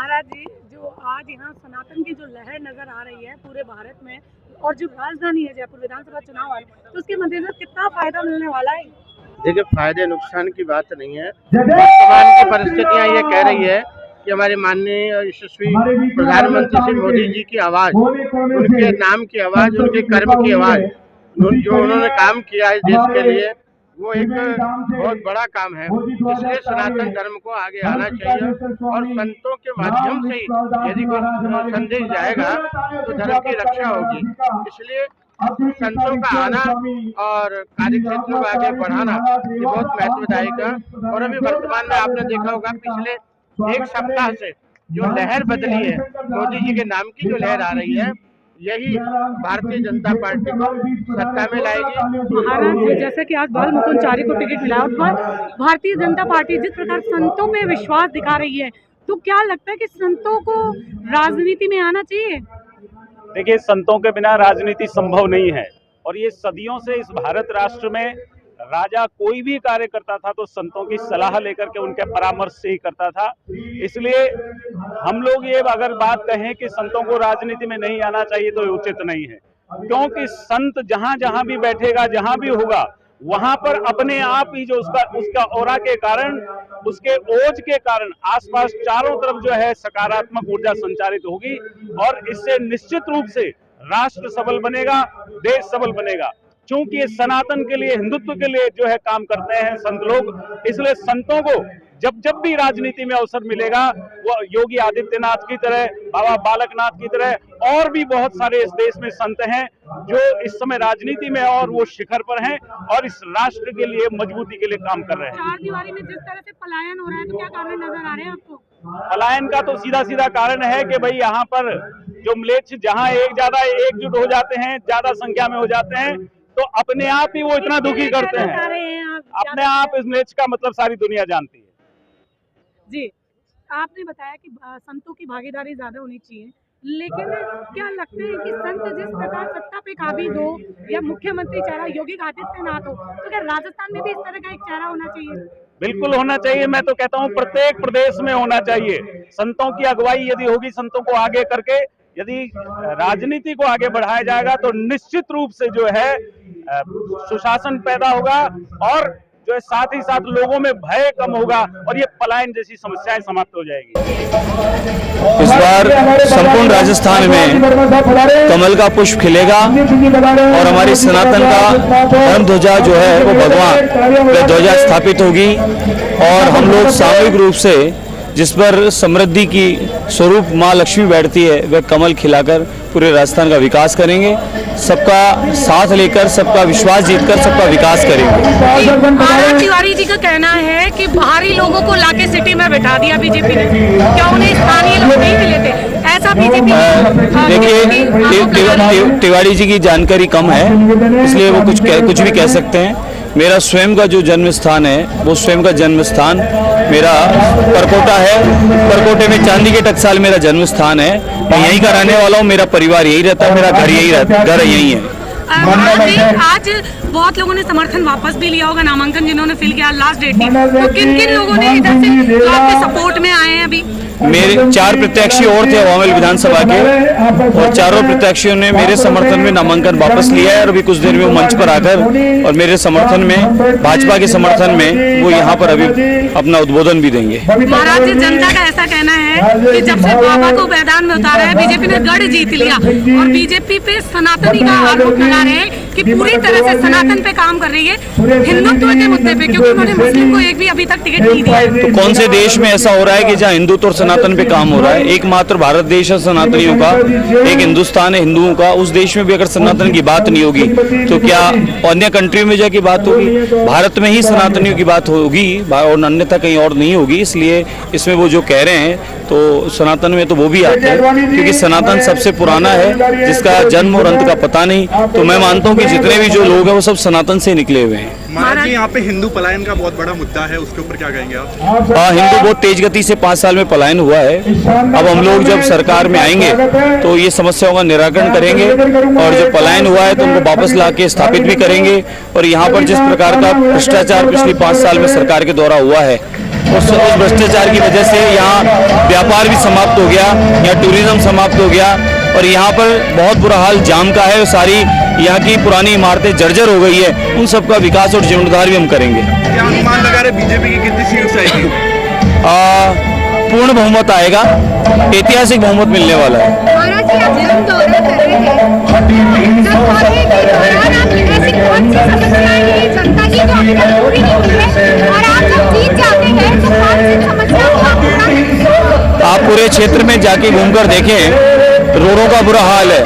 महाराज जी, जो आज यहाँ सनातन की जो लहर नजर आ रही है पूरे भारत में, और जो राजधानी है जयपुर विधानसभा चुनाव है, तो उसके मद्देनजर कितना फायदा मिलने वाला है? देखिए, फायदे नुकसान की बात नहीं है। वर्तमान की परिस्थितियां ये कह रही है कि हमारे माननीय यशस्वी प्रधानमंत्री श्री मोदी जी की आवाज, उनके नाम की आवाज, उनके कर्म की आवाज, जो उन्होंने काम किया है देश के लिए, वो एक बहुत बड़ा काम है। इसलिए सनातन धर्म को आगे आना चाहिए और संतों के माध्यम से ही यदि कोई संदेश जाएगा तो धर्म की रक्षा होगी। इसलिए संतों का आना और कार्य क्षेत्रों को आगे बढ़ाना ये बहुत महत्वदायक है। और अभी वर्तमान में आपने देखा होगा, पिछले एक सप्ताह से जो लहर बदली है, मोदी जी के नाम की जो लहर आ रही है, यही भारतीय जनता पार्टी को सत्ता में लाएगी। महाराज जी, जैसे कि आज बाल मुकुंद को टिकट मिला और भारतीय जनता पार्टी जिस प्रकार संतों में विश्वास दिखा रही है, तो क्या लगता है कि संतों को राजनीति में आना चाहिए? देखिए, संतों के बिना राजनीति संभव नहीं है और ये सदियों से इस भारत राष्ट्र में राजा कोई भी कार्य करता था तो संतों की सलाह लेकर के उनके परामर्श से ही करता था। इसलिए हम लोग ये अगर बात कहें कि संतों को राजनीति में नहीं आना चाहिए तो ये उचित नहीं है, क्योंकि संत जहां जहां भी बैठेगा, जहां भी होगा, वहां पर अपने आप ही जो उसका ऑरा के कारण, उसके ओज के कारण आसपास चारों तरफ जो है सकारात्मक ऊर्जा संचारित होगी और इससे निश्चित रूप से राष्ट्र सबल बनेगा, देश सबल बनेगा। क्योंकि ये सनातन के लिए, हिंदुत्व के लिए जो है काम करते हैं संत लोग। इसलिए संतों को जब भी राजनीति में अवसर मिलेगा, वो योगी आदित्यनाथ की तरह, बाबा बालकनाथ की तरह और भी बहुत सारे इस देश में संत हैं जो इस समय राजनीति में और वो शिखर पर हैं और इस राष्ट्र के लिए मजबूती के लिए काम कर रहे हैं। चार दीवारी में जिस तरह से पलायन हो रहा है, तो क्या कारण नजर आ रहे हैं आपको? पलायन का तो सीधा सीधा कारण है कि भाई यहाँ पर जो म्लेच्छ जहाँ एकजुट हो जाते हैं, ज्यादा संख्या में हो जाते हैं, तो अपने आप ही वो इतना दुखी करते हैं। अपने आप इस म्लेच्छ का मतलब सारी दुनिया जानती है। जी, आपने बताया कि संतों की भागीदारी ज्यादा होनी चाहिए, लेकिन क्या लगता है कि संत जिस प्रकार सत्ता पे काबिज हो या मुख्यमंत्री चेहरा योगी आदित्यनाथ हो, तो क्या राजस्थान में भी इस तरह का एक चेहरा होना चाहिए? बिल्कुल होना चाहिए। मैं तो कहता हूँ प्रत्येक प्रदेश में होना चाहिए। संतों की अगुवाई यदि होगी, संतों को आगे करके यदि राजनीति को आगे बढ़ाया जाएगा तो निश्चित रूप से जो है सुशासन पैदा होगा और जो है साथ ही साथ लोगों में भय कम होगा और ये पलायन जैसी समस्याएं समाप्त हो जाएगी। इस बार संपूर्ण राजस्थान में कमल का पुष्प खिलेगा और हमारी सनातन का धर्म ध्वजा जो है वो भगवान पे ध्वजा स्थापित होगी और हम लोग सामूहिक रूप से जिस पर समृद्धि की स्वरूप माँ लक्ष्मी बैठती है, वह कमल खिलाकर पूरे राजस्थान का विकास करेंगे। सबका साथ लेकर, सबका विश्वास जीतकर सबका विकास करेंगे। महाराज तिवारी जी का कहना है कि बाहरी लोगों को लाके सिटी में बैठा दिया बीजेपी ने, क्या उन्हें स्थानीय लोग नहीं मिले थे? ऐसा बीजेपी देखिए, तिवारी जी की जानकारी कम है, इसलिए वो कुछ भी कह सकते हैं। मेरा स्वयं का जो जन्म स्थान है, वो स्वयं का जन्म स्थान मेरा परकोटा है। परकोटे में चांदी के टकसाल मेरा जन्म स्थान है। मैं यहीं का रहने वाला हूँ, मेरा परिवार यही रहता है, मेरा घर यही है। आज बहुत लोगों ने समर्थन वापस भी लिया होगा, नामांकन जिन्होंने फिल किया लास्ट डेट में, तो किन किन लोगों ने इधर से आपके सपोर्ट में आए हैं? अभी मेरे 4 प्रत्याशी और थे अवामिल विधानसभा के और चारों प्रत्याशियों ने मेरे समर्थन में नामांकन वापस लिया है और अभी कुछ देर में वो मंच पर आकर और मेरे समर्थन में, भाजपा के समर्थन में वो यहाँ पर अभी अपना उद्बोधन भी देंगे। महाराज जी, जनता का ऐसा कहना है कि जब से बाबा को मैदान में उतारा है, बीजेपी ने गढ़ जीत लिया और बीजेपी पे सनातनी का आरोप लगा रहे हैं कि पूरी तरह से सनातन पे काम कर रही है, हिंदुत्व के मुद्दे पे, क्योंकि उन्होंने मुस्लिम को एक भी अभी तक टिकट नहीं दिया। तो कौन से देश में ऐसा हो रहा है कि जहाँ हिंदुत्व और सनातन पे काम हो रहा है? एकमात्र भारत देश है सनातनियों का, एक हिंदुस्तान है हिंदुओं का। उस देश में भी अगर सनातन की बात नहीं होगी तो क्या अन्य कंट्री में जाके बात होगी? भारत में ही सनातनियों की बात होगी और अन्यथा कहीं और नहीं होगी। इसलिए इसमें वो जो कह रहे हैं तो सनातन में तो वो भी आते हैं, क्योंकि सनातन सबसे पुराना है जिसका जन्म और अंत का पता नहीं। तो मैं मानता हूँ कि जितने भी जो लोग हैं वो सब सनातन से निकले हुए हैं। महाराज जी, यहाँ पे हिंदू पलायन का बहुत बड़ा मुद्दा है, उसके ऊपर क्या कहेंगे आप? हिंदू बहुत तेज गति से 5 साल में पलायन हुआ है। अब हम लोग जब सरकार में आएंगे तो ये समस्याओं का निराकरण करेंगे और जो पलायन हुआ है तो उनको वापस लाके स्थापित भी करेंगे। और यहाँ पर जिस प्रकार का भ्रष्टाचार पिछले 5 साल में सरकार के द्वारा हुआ है उस भ्रष्टाचार की वजह से यहाँ व्यापार भी समाप्त हो गया, यहाँ टूरिज्म समाप्त हो गया और यहाँ पर बहुत बुरा हाल जाम का है। सारी यहाँ की पुरानी इमारतें जर्जर हो गई है, उन सबका विकास और जीर्णोद्धार भी हम करेंगे। क्या अनुमान लगा रहे बीजेपी की कितनी सीट्स आएगी? पूर्ण बहुमत आएगा, ऐतिहासिक बहुमत मिलने वाला है। महाराज जी, आप जब दौरा कर रहे हैं, जब दौरे के दौरान आप ऐसी कौन सी समस्याएं हैं जनता की जो अभी तक पूरी नहीं हुई है, और आप जब जीत जाते हैं तो कौन सी समस्याओं को आप पूरा करेंगे? आप पूरे क्षेत्र में जाके घूमकर देखें, रोडों का बुरा हाल है,